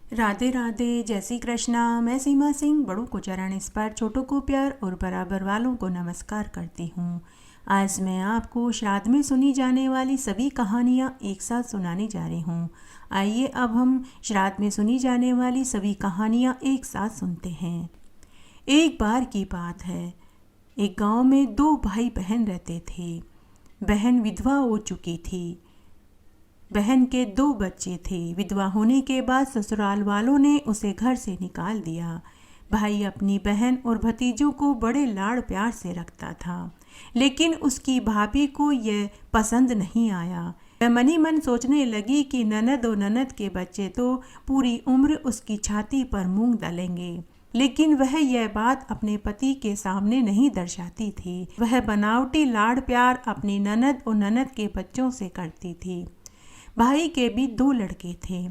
राधे राधे, जय श्री कृष्णा। मैं सीमा सिंह बड़ों को चरण इस पर, छोटों को प्यार और बराबर वालों को नमस्कार करती हूँ। आज मैं आपको श्राद्ध में सुनी जाने वाली सभी कहानियाँ एक साथ सुनाने जा रही हूँ। आइए अब हम श्राद्ध में सुनी जाने वाली सभी कहानियाँ एक साथ सुनते हैं। एक बार की बात है, एक गांव में दो भाई बहन रहते थे। बहन विधवा हो चुकी थी। बहन के दो बच्चे थे। विधवा होने के बाद ससुराल वालों ने उसे घर से निकाल दिया। भाई अपनी बहन और भतीजों को बड़े लाड़ प्यार से रखता था, लेकिन उसकी भाभी को यह पसंद नहीं आया। वह मनी मन सोचने लगी कि ननद और ननद के बच्चे तो पूरी उम्र उसकी छाती पर मूंग डालेंगे, लेकिन वह यह बात अपने पति के सामने नहीं दर्शाती थी। वह बनावटी लाड़ प्यार अपनी ननद और ननद के बच्चों से करती थी। भाई के भी दो लड़के थे।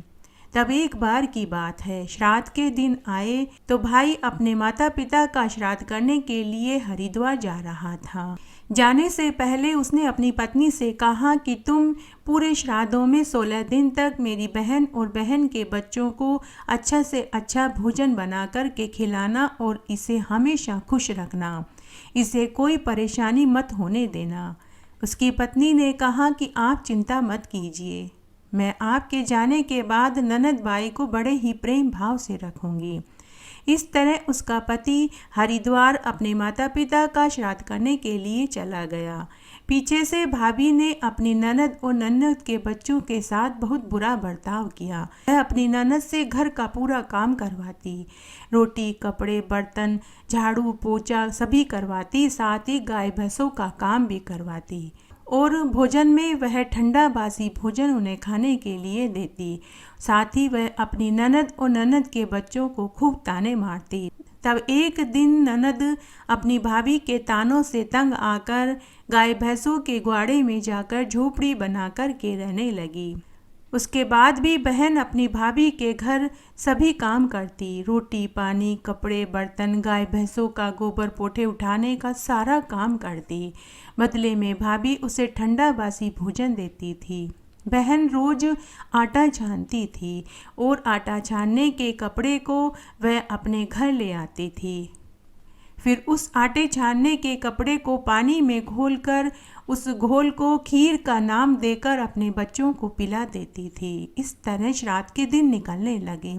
तब एक बार की बात है, श्राद्ध के दिन आए तो भाई अपने माता पिता का श्राद्ध करने के लिए हरिद्वार जा रहा था। जाने से पहले उसने अपनी पत्नी से कहा कि तुम पूरे श्राद्धों में 16 दिन तक मेरी बहन और बहन के बच्चों को अच्छा से अच्छा भोजन बना कर के खिलाना और इसे हमेशा खुश रखना। इसे कोई परेशानी मत होने देना। उसकी पत्नी ने कहा कि आप चिंता मत कीजिए, मैं आपके जाने के बाद ननद बाई को बड़े ही प्रेम भाव से रखूंगी। इस तरह उसका पति हरिद्वार अपने माता पिता का श्राद्ध करने के लिए चला गया। पीछे से भाभी ने अपनी ननद और ननद के बच्चों के साथ बहुत बुरा बर्ताव किया। वह अपनी ननद से घर का पूरा काम करवाती, रोटी कपड़े बर्तन झाड़ू पोछा सभी करवाती, साथ ही गाय भैंसों का काम भी करवाती और भोजन में वह ठंडा बासी भोजन उन्हें खाने के लिए देती। साथ ही वह अपनी ननद और ननद के बच्चों को खूब ताने मारती। तब एक दिन ननद अपनी भाभी के तानों से तंग आकर गाय भैंसों के ग्वाड़े में जाकर झोपड़ी बनाकर के रहने लगी। उसके बाद भी बहन अपनी भाभी के घर सभी काम करती, रोटी पानी कपड़े बर्तन गाय भैंसों का गोबर पोठे उठाने का सारा काम करती। बदले में भाभी उसे ठंडा बासी भोजन देती थी। बहन रोज आटा छानती थी और आटा छानने के कपड़े को वह अपने घर ले आती थी। फिर उस आटे छानने के कपड़े को पानी में घोलकर उस घोल को खीर का नाम देकर अपने बच्चों को पिला देती थी। इस तरह श्राद्ध के दिन निकलने लगे।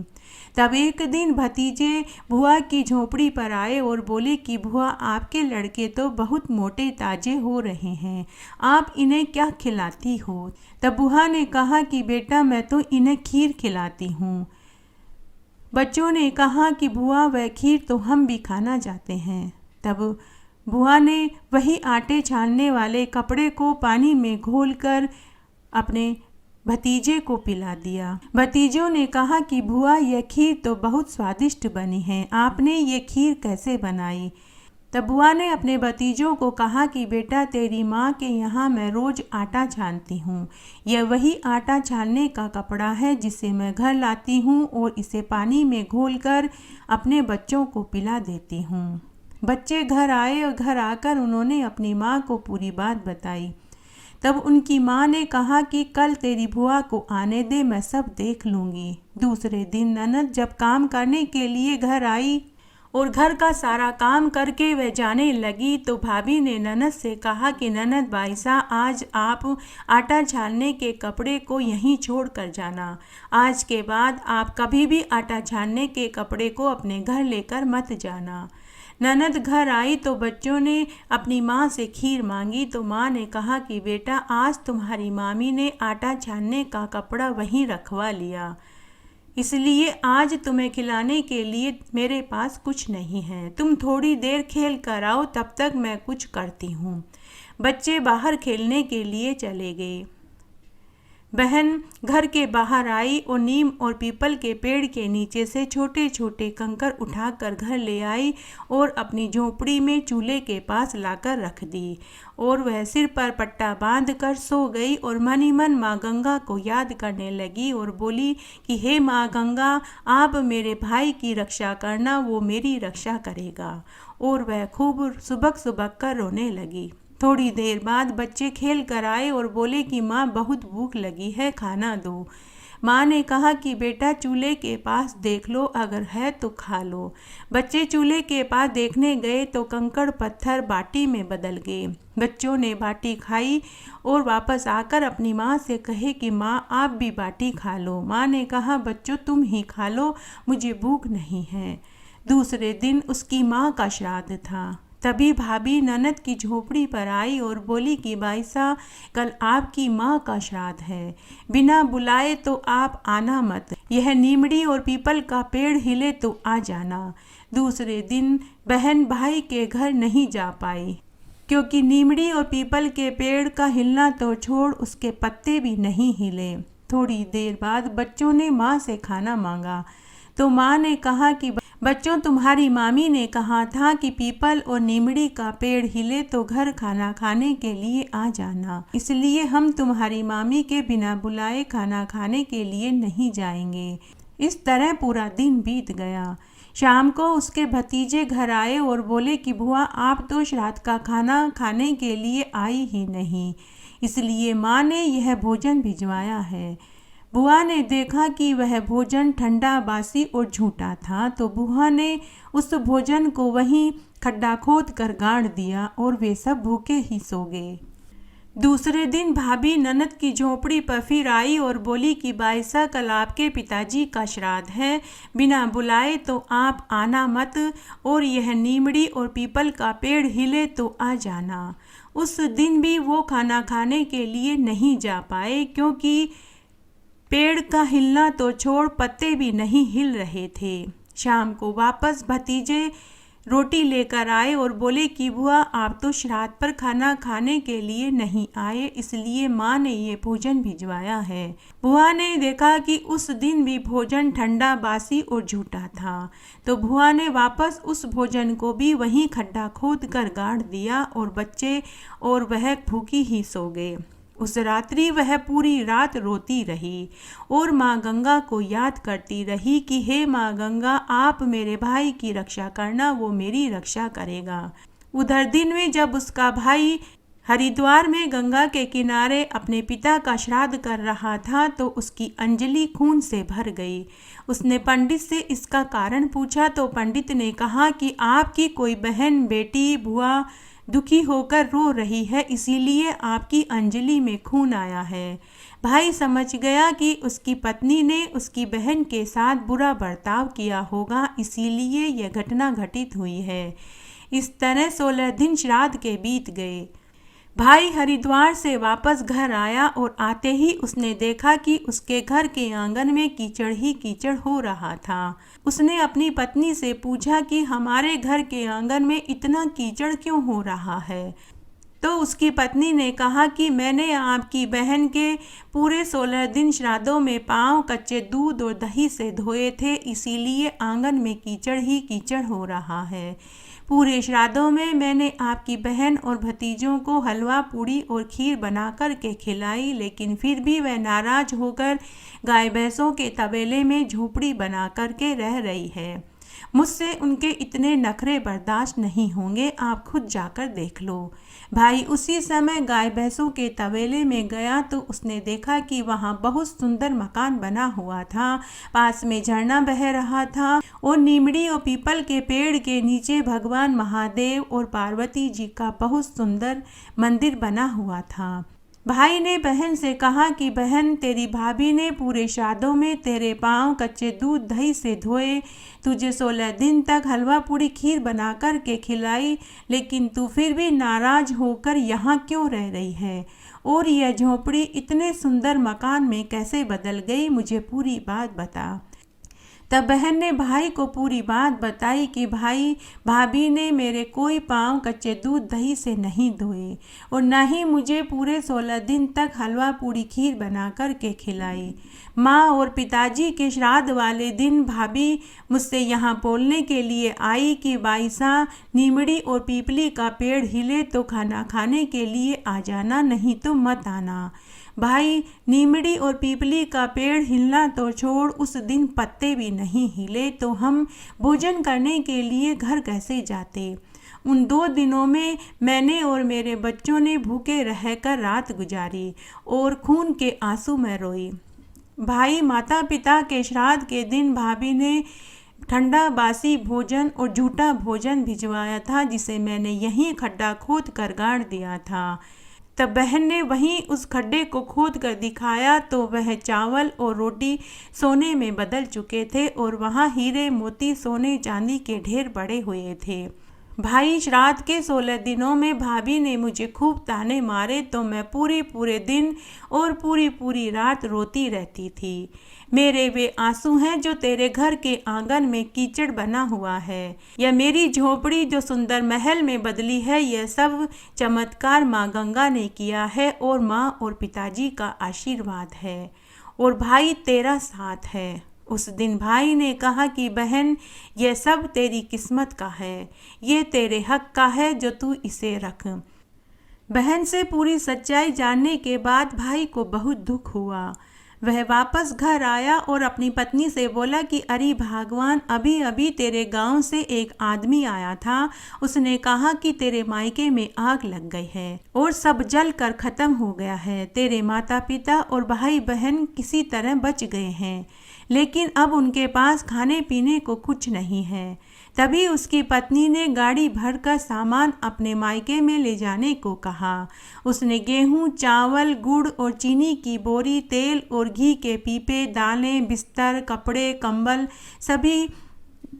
तब एक दिन भतीजे बुआ की झोपड़ी पर आए और बोले कि बुआ, आपके लड़के तो बहुत मोटे ताजे हो रहे हैं, आप इन्हें क्या खिलाती हो? तब बुआ ने कहा कि बेटा, मैं तो इन्हें खीर खिलाती हूँ। बच्चों ने कहा कि बुआ, वह खीर तो हम भी खाना चाहते हैं। तब बुआ ने वही आटे छानने वाले कपड़े को पानी में घोलकर अपने भतीजे को पिला दिया। भतीजों ने कहा कि बुआ, यह खीर तो बहुत स्वादिष्ट बनी है, आपने ये खीर कैसे बनाई? तब बुआ ने अपने भतीजों को कहा कि बेटा, तेरी माँ के यहाँ मैं रोज आटा छानती हूँ। यह वही आटा छानने का कपड़ा है जिसे मैं घर लाती हूँ और इसे पानी में घोलकर अपने बच्चों को पिला देती हूँ। बच्चे घर आए और घर आकर उन्होंने अपनी माँ को पूरी बात बताई। तब उनकी माँ ने कहा कि कल तेरी बुआ को आने दे, मैं सब देख लूँगी। दूसरे दिन ननद जब काम करने के लिए घर आई और घर का सारा काम करके वह जाने लगी तो भाभी ने ननद से कहा कि ननद बाईसा, आज आप आटा छानने के कपड़े को यहीं छोड़ कर जाना। आज के बाद आप कभी भी आटा छानने के कपड़े को अपने घर लेकर मत जाना। ननद घर आई तो बच्चों ने अपनी माँ से खीर मांगी तो माँ ने कहा कि बेटा, आज तुम्हारी मामी ने आटा छानने का कपड़ा वहीं रखवा लिया, इसलिए आज तुम्हें खिलाने के लिए मेरे पास कुछ नहीं है। तुम थोड़ी देर खेल कर आओ, तब तक मैं कुछ करती हूँ। बच्चे बाहर खेलने के लिए चले गए। बहन घर के बाहर आई और नीम और पीपल के पेड़ के नीचे से छोटे छोटे कंकर उठाकर घर ले आई और अपनी झोपड़ी में चूल्हे के पास लाकर रख दी और वह सिर पर पट्टा बांधकर सो गई और मन ही मन माँ गंगा को याद करने लगी और बोली कि हे माँ गंगा, आप मेरे भाई की रक्षा करना, वो मेरी रक्षा करेगा। और वह खूब सुबक सुबक कर रोने लगी। थोड़ी देर बाद बच्चे खेल कर आए और बोले कि माँ, बहुत भूख लगी है, खाना दो। माँ ने कहा कि बेटा चूल्हे के पास देख लो, अगर है तो खा लो। बच्चे चूल्हे के पास देखने गए तो कंकड़ पत्थर बाटी में बदल गए। बच्चों ने बाटी खाई और वापस आकर अपनी माँ से कहे कि माँ आप भी बाटी खा लो। माँ ने कहा बच्चों तुम ही खा लो, मुझे भूख नहीं है। दूसरे दिन उसकी माँ का श्राद्ध था। तभी भाभी ननद की झोपड़ी पर आई और बोली कि बाईसा कल आपकी माँ का श्राद्ध है, बिना बुलाए तो आप आना मत, यह नीमड़ी और पीपल का पेड़ हिले तो आ जाना। दूसरे दिन बहन भाई के घर नहीं जा पाई क्योंकि नीमड़ी और पीपल के पेड़ का हिलना तो छोड़ उसके पत्ते भी नहीं हिले। थोड़ी देर बाद बच्चों ने माँ से खाना मांगा तो माँ ने कहा कि बच्चों तुम्हारी मामी ने कहा था कि पीपल और नीमड़ी का पेड़ हिले तो घर खाना खाने के लिए आ जाना, इसलिए हम तुम्हारी मामी के बिना बुलाए खाना खाने के लिए नहीं जाएंगे। इस तरह पूरा दिन बीत गया। शाम को उसके भतीजे घर आए और बोले कि बुआ आप तो श्राद्ध का खाना खाने के लिए आई ही नहीं, इसलिए माँ ने यह भोजन भिजवाया है। बुआ ने देखा कि वह भोजन ठंडा, बासी और झूठा था, तो बुआ ने उस भोजन को वहीं खड्डा खोद कर गाड़ दिया और वे सब भूखे ही सो गए। दूसरे दिन भाभी ननद की झोपड़ी पर फिर आई और बोली कि बाईसा कल आपके पिताजी का श्राद्ध है, बिना बुलाए तो आप आना मत और यह नीमड़ी और पीपल का पेड़ हिले तो आ जाना। उस दिन भी वो खाना खाने के लिए नहीं जा पाए क्योंकि पेड़ का हिलना तो छोड़ पत्ते भी नहीं हिल रहे थे। शाम को वापस भतीजे रोटी लेकर आए और बोले कि बुआ आप तो श्राद्ध पर खाना खाने के लिए नहीं आए, इसलिए माँ ने ये भोजन भिजवाया है। बुआ ने देखा कि उस दिन भी भोजन ठंडा, बासी और झूठा था, तो बुआ ने वापस उस भोजन को भी वहीं खड्डा खोद कर गाड़ दिया और बच्चे और वह भूखी ही सो गए। उस रात्रि वह पूरी रात रोती रही और माँ गंगा को याद करती रही कि हे माँ गंगा आप मेरे भाई की रक्षा करना, वो मेरी रक्षा करेगा। उधर दिन में जब उसका भाई हरिद्वार में गंगा के किनारे अपने पिता का श्राद्ध कर रहा था तो उसकी अंजलि खून से भर गई। उसने पंडित से इसका कारण पूछा तो पंडित ने कहा कि आपकी कोई बहन, बेटी, बुआ दुखी होकर रो रही है, इसीलिए आपकी अंजलि में खून आया है। भाई समझ गया कि उसकी पत्नी ने उसकी बहन के साथ बुरा बर्ताव किया होगा, इसीलिए यह घटना घटित हुई है। इस तरह 16 दिन श्राद्ध के बीत गए। भाई हरिद्वार से वापस घर आया और आते ही उसने देखा कि उसके घर के आंगन में कीचड़ ही कीचड़ हो रहा था। उसने अपनी पत्नी से पूछा कि हमारे घर के आंगन में इतना कीचड़ क्यों हो रहा है? तो उसकी पत्नी ने कहा कि मैंने आपकी बहन के पूरे 16 दिन श्राद्धों में पांव कच्चे दूध और दही से धोए थे, इसीलिए आंगन में कीचड़ ही कीचड़ हो रहा है। पूरे श्राद्धों में मैंने आपकी बहन और भतीजों को हलवा, पूड़ी और खीर बना कर के खिलाई, लेकिन फिर भी वह नाराज होकर गाय भैंसों के तबेले में झोपड़ी बना कर के रह रही है। मुझसे उनके इतने नखरे बर्दाश्त नहीं होंगे, आप खुद जाकर देख लो। भाई उसी समय गाय भैंसों के तबेले में गया तो उसने देखा कि वहाँ बहुत सुंदर मकान बना हुआ था, पास में झरना बह रहा था और नीमड़ी और पीपल के पेड़ के नीचे भगवान महादेव और पार्वती जी का बहुत सुंदर मंदिर बना हुआ था। भाई ने बहन से कहा कि बहन, तेरी भाभी ने पूरे श्राद्धों में तेरे पांव कच्चे दूध दही से धोए, तुझे 16 दिन तक हलवा पूड़ी खीर बना कर के खिलाई, लेकिन तू फिर भी नाराज होकर यहाँ क्यों रह रही है और यह झोपड़ी इतने सुंदर मकान में कैसे बदल गई, मुझे पूरी बात बता। तब बहन ने भाई को पूरी बात बताई कि भाई, भाभी ने मेरे कोई पांव कच्चे दूध दही से नहीं धोए और न ही मुझे पूरे 16 दिन तक हलवा पूड़ी खीर बना कर के खिलाई। माँ और पिताजी के श्राद्ध वाले दिन भाभी मुझसे यहाँ बोलने के लिए आई कि बाईसा, नीमड़ी और पीपली का पेड़ हिले तो खाना खाने के लिए आ जाना, नहीं तो मत आना। भाई, नीमड़ी और पीपली का पेड़ हिलना तो छोड़ उस दिन पत्ते भी नहीं हिले, तो हम भोजन करने के लिए घर कैसे जाते? उन 2 दिनों में मैंने और मेरे बच्चों ने भूखे रहकर रात गुजारी और खून के आंसू में रोई। भाई, माता पिता के श्राद्ध के दिन भाभी ने ठंडा बासी भोजन और झूठा भोजन भिजवाया था, जिसे मैंने यहीं खड्डा खोद कर गाड़ दिया था। तब बहन ने वहीं उस खड्डे को खोद कर दिखाया तो वह चावल और रोटी सोने में बदल चुके थे और वहाँ हीरे मोती सोने चांदी के ढेर पड़े हुए थे। भाई, श्राद्ध के 16 दिनों में भाभी ने मुझे खूब ताने मारे तो मैं पूरे दिन और पूरी रात रोती रहती थी। मेरे वे आंसू हैं जो तेरे घर के आंगन में कीचड़ बना हुआ है, या मेरी झोपड़ी जो सुंदर महल में बदली है, यह सब चमत्कार माँ गंगा ने किया है और माँ और पिताजी का आशीर्वाद है और भाई तेरा साथ है। उस दिन भाई ने कहा कि बहन, यह सब तेरी किस्मत का है, ये तेरे हक का है जो तू इसे रख। बहन से पूरी सच्चाई जानने के बाद भाई को बहुत दुख हुआ। वह वापस घर आया और अपनी पत्नी से बोला कि अरे भगवान, अभी अभी तेरे गांव से एक आदमी आया था। उसने कहा कि तेरे मायके में आग लग गई है और सब जल कर खत्म हो गया है। तेरे माता पिता और भाई बहन किसी तरह बच गए हैं, लेकिन अब उनके पास खाने पीने को कुछ नहीं है। तभी उसकी पत्नी ने गाड़ी भर कर सामान अपने मायके में ले जाने को कहा। उसने गेहूं, चावल, गुड़ और चीनी की बोरी, तेल और घी के पीपे, दालें, बिस्तर, कपड़े, कंबल सभी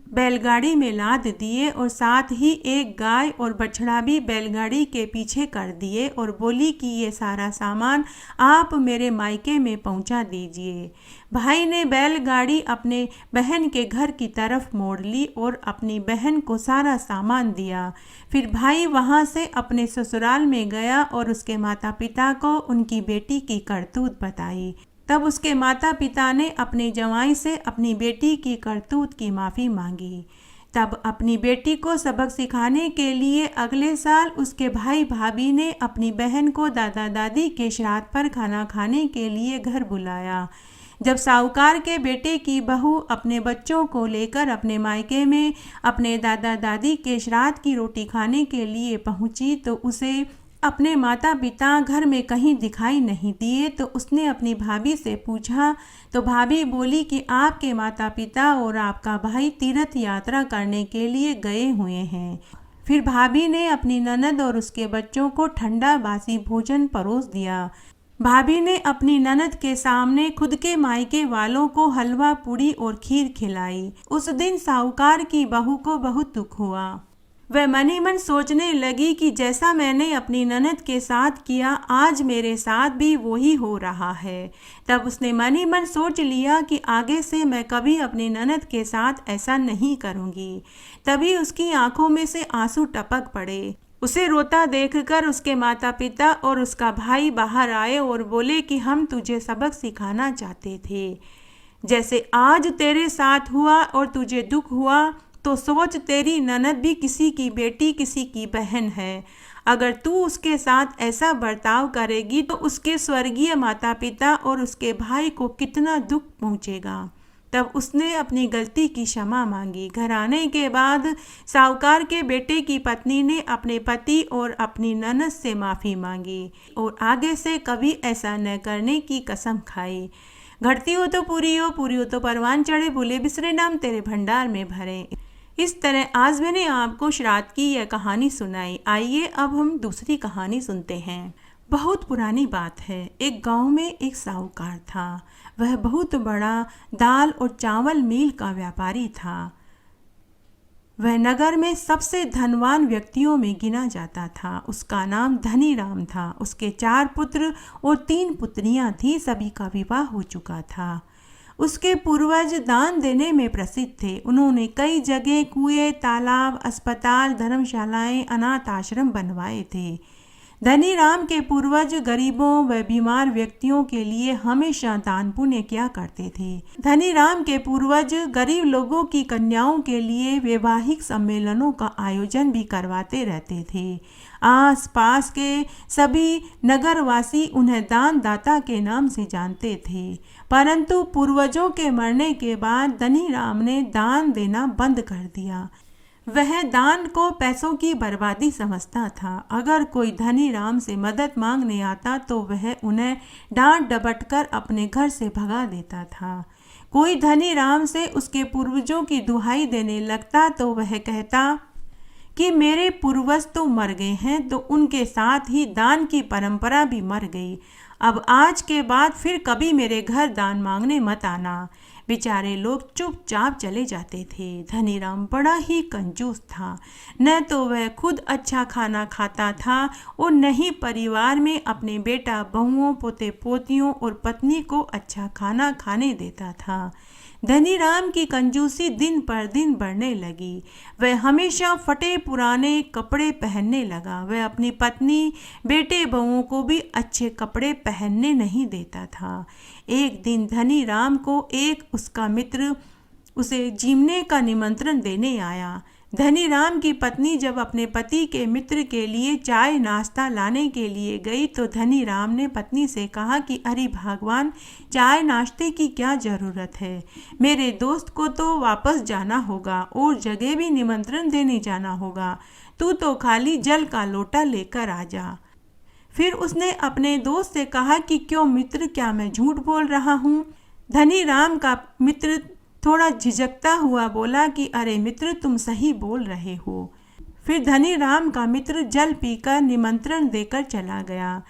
बैलगाड़ी में लाद दिए और साथ ही एक गाय और बछड़ा भी बैलगाड़ी के पीछे कर दिए और बोली कि ये सारा सामान आप मेरे मायके में पहुंचा दीजिए। भाई ने बैलगाड़ी अपने बहन के घर की तरफ मोड़ ली और अपनी बहन को सारा सामान दिया। फिर भाई वहां से अपने ससुराल में गया और उसके माता पिता को उनकी बेटी की करतूत बताई। तब उसके माता पिता ने अपने जवाई से अपनी बेटी की करतूत की माफ़ी मांगी। तब अपनी बेटी को सबक सिखाने के लिए अगले साल उसके भाई भाभी ने अपनी बहन को दादा दादी के श्राद्ध पर खाना खाने के लिए घर बुलाया। जब साहूकार के बेटे की बहू अपने बच्चों को लेकर अपने मायके में अपने दादा दादी के श्राद्ध की रोटी खाने के लिए पहुंची तो उसे अपने माता पिता घर में कहीं दिखाई नहीं दिए। तो उसने अपनी भाभी से पूछा तो भाभी बोली कि आपके माता पिता और आपका भाई तीर्थ यात्रा करने के लिए गए हुए हैं। फिर भाभी ने अपनी ननद और उसके बच्चों को ठंडा बासी भोजन परोस दिया। भाभी ने अपनी ननद के सामने खुद के मायके वालों को हलवा, पूड़ी और खीर खिलाई। उस दिन साहूकार की बहू को बहुत दुख हुआ। वह मन ही मन सोचने लगी कि जैसा मैंने अपनी ननद के साथ किया, आज मेरे साथ भी वही हो रहा है। तब उसने मन ही मन सोच लिया कि आगे से मैं कभी अपनी ननद के साथ ऐसा नहीं करूँगी। तभी उसकी आंखों में से आंसू टपक पड़े। उसे रोता देखकर उसके माता पिता और उसका भाई बाहर आए और बोले कि हम तुझे सबक सिखाना चाहते थे। जैसे आज तेरे साथ हुआ और तुझे दुख हुआ, तो सोच तेरी ननद भी किसी की बेटी, किसी की बहन है। अगर तू उसके साथ ऐसा बर्ताव करेगी तो उसके स्वर्गीय माता पिता और उसके भाई को कितना दुख पहुँचेगा। तब उसने अपनी गलती की क्षमा मांगी। घर आने के बाद साहूकार के बेटे की पत्नी ने अपने पति और अपनी ननद से माफ़ी मांगी और आगे से कभी ऐसा न करने की कसम खाई। घटती हो तो पूरी हो, पूरी हो तो परवान चढ़े, भूले बिसरे नाम तेरे भंडार में भरे। इस तरह आज मैंने आपको श्राद्ध की यह कहानी सुनाई। आइए अब हम दूसरी कहानी सुनते हैं। बहुत पुरानी बात है। एक गांव में एक साहूकार था। वह बहुत बड़ा दाल और चावल मील का व्यापारी था। वह नगर में सबसे धनवान व्यक्तियों में गिना जाता था। उसका नाम धनी राम था। उसके 4 पुत्र और 3 पुत्रियां थीं। सभी का विवाह हो चुका था। उसके पूर्वज दान देने में प्रसिद्ध थे। उन्होंने कई जगह कुएं, तालाब, अस्पताल, धर्मशालाएं, अनाथ आश्रम बनवाए थे। धनी राम के पूर्वज गरीबों व बीमार व्यक्तियों के लिए हमेशा दान पुण्य किया करते थे। धनी राम के पूर्वज गरीब लोगों की कन्याओं के लिए वैवाहिक सम्मेलनों का आयोजन भी करवाते रहते थे। आस पास के सभी नगरवासी उन्हें दान दाता के नाम से जानते थे। परंतु पूर्वजों के मरने के बाद धनी राम ने दान देना बंद कर दिया। वह दान को पैसों की बर्बादी समझता था। अगर कोई धनी राम से मदद मांगने आता तो वह उन्हें डांट डपट कर अपने घर से भगा देता था। कोई धनी राम से उसके पूर्वजों की दुहाई देने लगता तो वह कहता कि मेरे पूर्वज तो मर गए हैं, तो उनके साथ ही दान की परंपरा भी मर गई। अब आज के बाद फिर कभी मेरे घर दान मांगने मत आना। बेचारे लोग चुपचाप चले जाते थे। धनीराम बड़ा ही कंजूस था। न तो वह खुद अच्छा खाना खाता था और न ही परिवार में अपने बेटा बहुओं, पोते पोतियों और पत्नी को अच्छा खाना खाने देता था। धनीराम की कंजूसी दिन पर दिन बढ़ने लगी। वह हमेशा फटे पुराने कपड़े पहनने लगा। वह अपनी पत्नी, बेटे बहुओं को भी अच्छे कपड़े पहनने नहीं देता था। एक दिन धनीराम को एक उसका मित्र उसे जीमने का निमंत्रण देने आया। धनीराम की पत्नी जब अपने पति के मित्र के लिए चाय नाश्ता लाने के लिए गई तो धनीराम ने पत्नी से कहा कि अरे भगवान, चाय नाश्ते की क्या ज़रूरत है। मेरे दोस्त को तो वापस जाना होगा और जगह भी निमंत्रण देने जाना होगा। तू तो खाली जल का लोटा लेकर आ जा। फिर उसने अपने दोस्त से कहा कि क्यों मित्र, क्या मैं झूठ बोल रहा हूँ? धनीराम का मित्र थोड़ा झिझकता हुआ बोला कि अरे मित्र, तुम सही बोल रहे हो। फिर धनीराम का मित्र जल पीकर निमंत्रण देकर चला गया।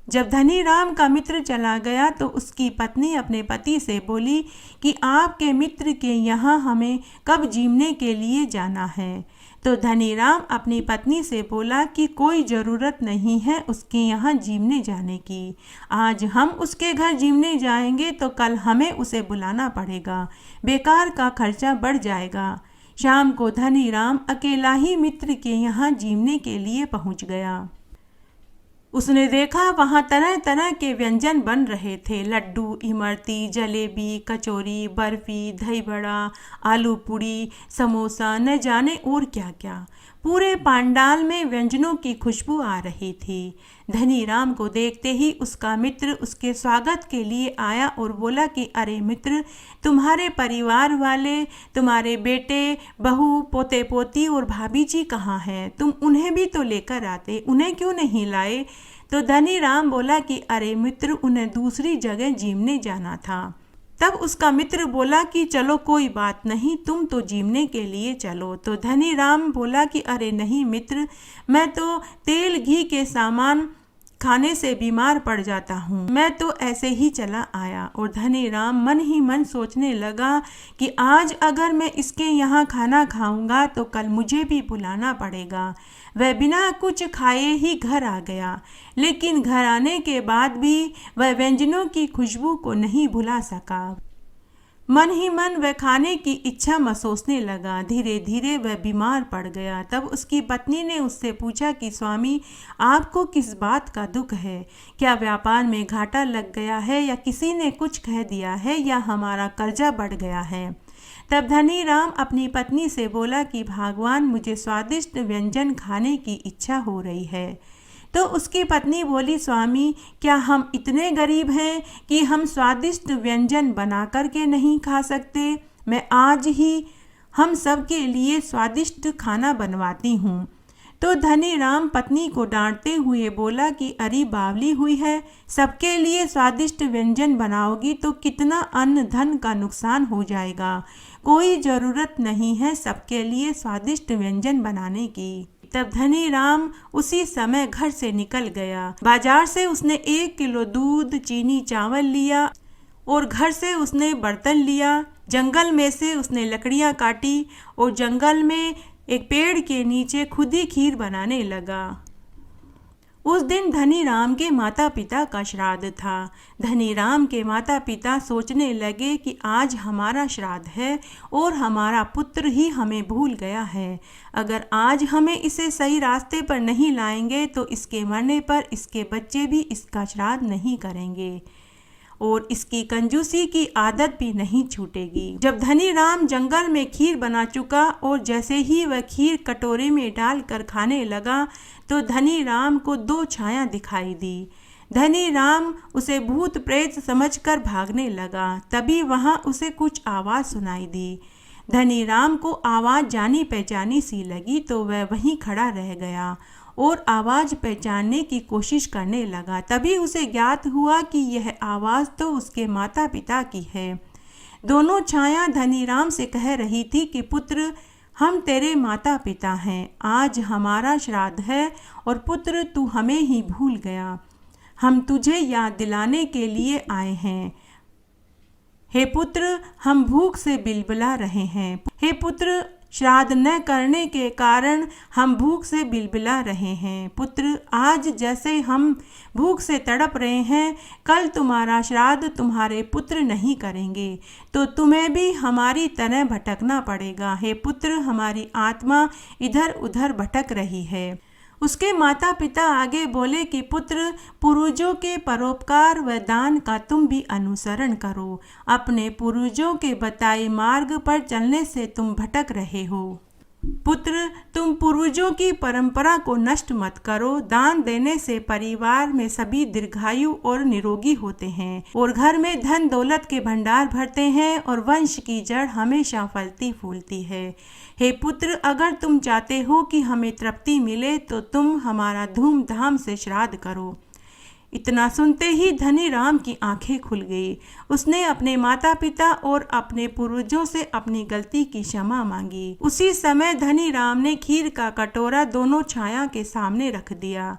जब धनीराम का मित्र चला गया तो उसकी पत्नी अपने पति से बोली कि आपके मित्र के यहाँ हमें कब जीमने के लिए जाना है। तो धनीराम अपनी पत्नी से बोला कि कोई ज़रूरत नहीं है उसके यहाँ जीमने जाने की। आज हम उसके घर जीमने जाएंगे तो कल हमें उसे बुलाना पड़ेगा, बेकार का खर्चा बढ़ जाएगा। शाम को धनीराम अकेला ही मित्र के यहाँ जीमने के लिए पहुँच गया। उसने देखा वहाँ तरह तरह के व्यंजन बन रहे थे। लड्डू, इमरती, जलेबी, कचौरी, बर्फ़ी, दही बड़ा, आलू पूड़ी, समोसा, न जाने और क्या क्या। पूरे पांडाल में व्यंजनों की खुशबू आ रही थी। धनीराम को देखते ही उसका मित्र उसके स्वागत के लिए आया और बोला कि अरे मित्र, तुम्हारे परिवार वाले, तुम्हारे बेटे, बहू, पोते पोती और भाभी जी कहाँ हैं? तुम उन्हें भी तो लेकर आते, उन्हें क्यों नहीं लाए? तो धनीराम बोला कि अरे मित्र, उन्हें दूसरी जगह जीमने जाना था। तब उसका मित्र बोला कि चलो कोई बात नहीं, तुम तो जीमने के लिए चलो। तो धनीराम बोला कि अरे नहीं मित्र, मैं तो तेल घी के सामान खाने से बीमार पड़ जाता हूँ, मैं तो ऐसे ही चला आया। और धनीराम मन ही मन सोचने लगा कि आज अगर मैं इसके यहाँ खाना खाऊंगा तो कल मुझे भी बुलाना पड़ेगा। वह बिना कुछ खाए ही घर आ गया, लेकिन घर आने के बाद भी वह व्यंजनों की खुशबू को नहीं भुला सका। मन ही मन वह खाने की इच्छा महसूसने लगा। धीरे धीरे वह बीमार पड़ गया। तब उसकी पत्नी ने उससे पूछा कि स्वामी, आपको किस बात का दुख है? क्या व्यापार में घाटा लग गया है, या किसी ने कुछ कह दिया है, या हमारा कर्जा बढ़ गया है? तब धनीराम अपनी पत्नी से बोला कि भगवान, मुझे स्वादिष्ट व्यंजन खाने की इच्छा हो रही है। तो उसकी पत्नी बोली, स्वामी, क्या हम इतने गरीब हैं कि हम स्वादिष्ट व्यंजन बना कर के नहीं खा सकते? मैं आज ही हम सब के लिए स्वादिष्ट खाना बनवाती हूँ। तो धनीराम पत्नी को डांटते हुए बोला कि अरे बावली हुई है, सबके लिए स्वादिष्ट व्यंजन बनाओगी तो कितना अन्न धन का नुकसान हो जाएगा। कोई ज़रूरत नहीं है सबके लिए स्वादिष्ट व्यंजन बनाने की। तब धनीराम उसी समय घर से निकल गया। बाजार से उसने 1 किलो दूध, चीनी, चावल लिया और घर से उसने बर्तन लिया। जंगल में से उसने लकड़ियाँ काटी और जंगल में एक पेड़ के नीचे खुद ही खीर बनाने लगा। उस दिन धनीराम के माता पिता का श्राद्ध था। धनीराम के माता पिता सोचने लगे कि आज हमारा श्राद्ध है और हमारा पुत्र ही हमें भूल गया है। अगर आज हमें इसे सही रास्ते पर नहीं लाएंगे तो इसके मरने पर इसके बच्चे भी इसका श्राद्ध नहीं करेंगे और इसकी कंजूसी की आदत भी नहीं छूटेगी। जब धनीराम जंगल में खीर बना चुका और जैसे ही वह खीर कटोरे में डालकर खाने लगा तो धनीराम को 2 छाया दिखाई दी। धनीराम उसे भूत प्रेत समझकर भागने लगा। तभी वहाँ उसे कुछ आवाज़ सुनाई दी। धनी राम को आवाज़ जानी पहचानी सी लगी तो वह वहीं खड़ा रह गया और आवाज़ पहचानने की कोशिश करने लगा। तभी उसे ज्ञात हुआ कि यह आवाज़ तो उसके माता पिता की है। दोनों छाया धनी राम से कह रही थी कि पुत्र, हम तेरे माता पिता हैं, आज हमारा श्राद्ध है और पुत्र तू हमें ही भूल गया। हम तुझे याद दिलाने के लिए आए हैं। हे पुत्र, हम भूख से बिलबिला रहे हैं। हे पुत्र, श्राद्ध न करने के कारण हम भूख से बिलबिला रहे हैं। पुत्र, आज जैसे हम भूख से तड़प रहे हैं, कल तुम्हारा श्राद्ध तुम्हारे पुत्र नहीं करेंगे तो तुम्हें भी हमारी तरह भटकना पड़ेगा। हे पुत्र, हमारी आत्मा इधर उधर भटक रही है। उसके माता पिता आगे बोले कि पुत्र, पूर्वजों के परोपकार व दान का तुम भी अनुसरण करो। अपने पूर्वजों के बताए मार्ग पर चलने से तुम भटक रहे हो। पुत्र, तुम पूर्वजों की परंपरा को नष्ट मत करो। दान देने से परिवार में सभी दीर्घायु और निरोगी होते हैं और घर में धन दौलत के भंडार भरते हैं और वंश की जड़ हमेशा फलती फूलती है। हे पुत्र, अगर तुम चाहते हो कि हमें तृप्ति मिले तो तुम हमारा धूमधाम से श्राद्ध करो। इतना सुनते ही धनी राम की आंखें खुल गई। उसने अपने माता पिता और अपने पूर्वजों से अपनी गलती की क्षमा मांगी। उसी समय धनी राम ने खीर का कटोरा दोनों छाया के सामने रख दिया।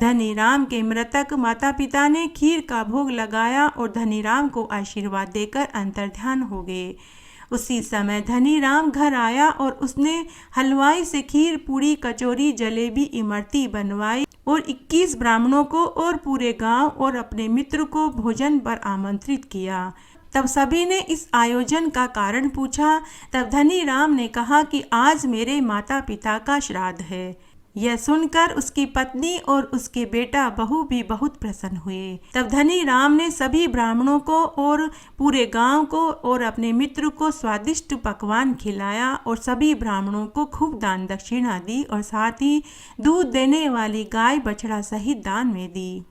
धनी राम के मृतक माता पिता ने खीर का भोग लगाया और धनी राम को आशीर्वाद देकर अंतर्ध्यान हो गए। उसी समय धनी राम घर आया और उसने हलवाई से खीर, पूड़ी, कचौरी, जलेबी, इमरती बनवाई और 21 ब्राह्मणों को और पूरे गांव और अपने मित्र को भोजन पर आमंत्रित किया। तब सभी ने इस आयोजन का कारण पूछा। तब धनी राम ने कहा कि आज मेरे माता पिता का श्राद्ध है। यह सुनकर उसकी पत्नी और उसके बेटा बहू भी बहुत प्रसन्न हुए। तब धनी राम ने सभी ब्राह्मणों को और पूरे गांव को और अपने मित्र को स्वादिष्ट पकवान खिलाया और सभी ब्राह्मणों को खूब दान दक्षिणा दी और साथ ही दूध देने वाली गाय बछड़ा सहित दान में दी।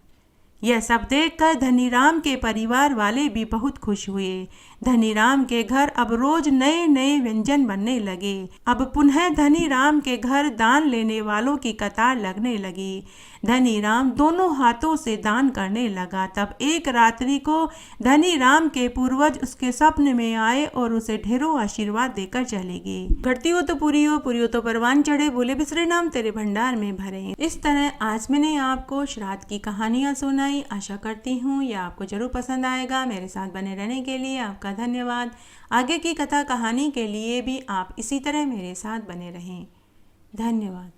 यह सब देखकर धनी राम के परिवार वाले भी बहुत खुश हुए। धनी राम के घर अब रोज नए नए व्यंजन बनने लगे। अब पुनः धनी राम के घर दान लेने वालों की कतार लगने लगी। धनी राम दोनों हाथों से दान करने लगा। तब एक रात्रि को धनी राम के पूर्वज उसके स्वप्न में आए और उसे ढेरों आशीर्वाद देकर चले गए। घटती हो तो पूरी हो तो परवान चढ़े, बोले बिसरे नाम तेरे भंडार में भरे। इस तरह आज मैंने आपको श्राद्ध की कहानियाँ सुनाई। आशा करती हूँ यह आपको जरूर पसंद आएगा। मेरे साथ बने रहने के लिए आपका धन्यवाद। आगे की कथा कहानी के लिए भी आप इसी तरह मेरे साथ बने रहें। धन्यवाद।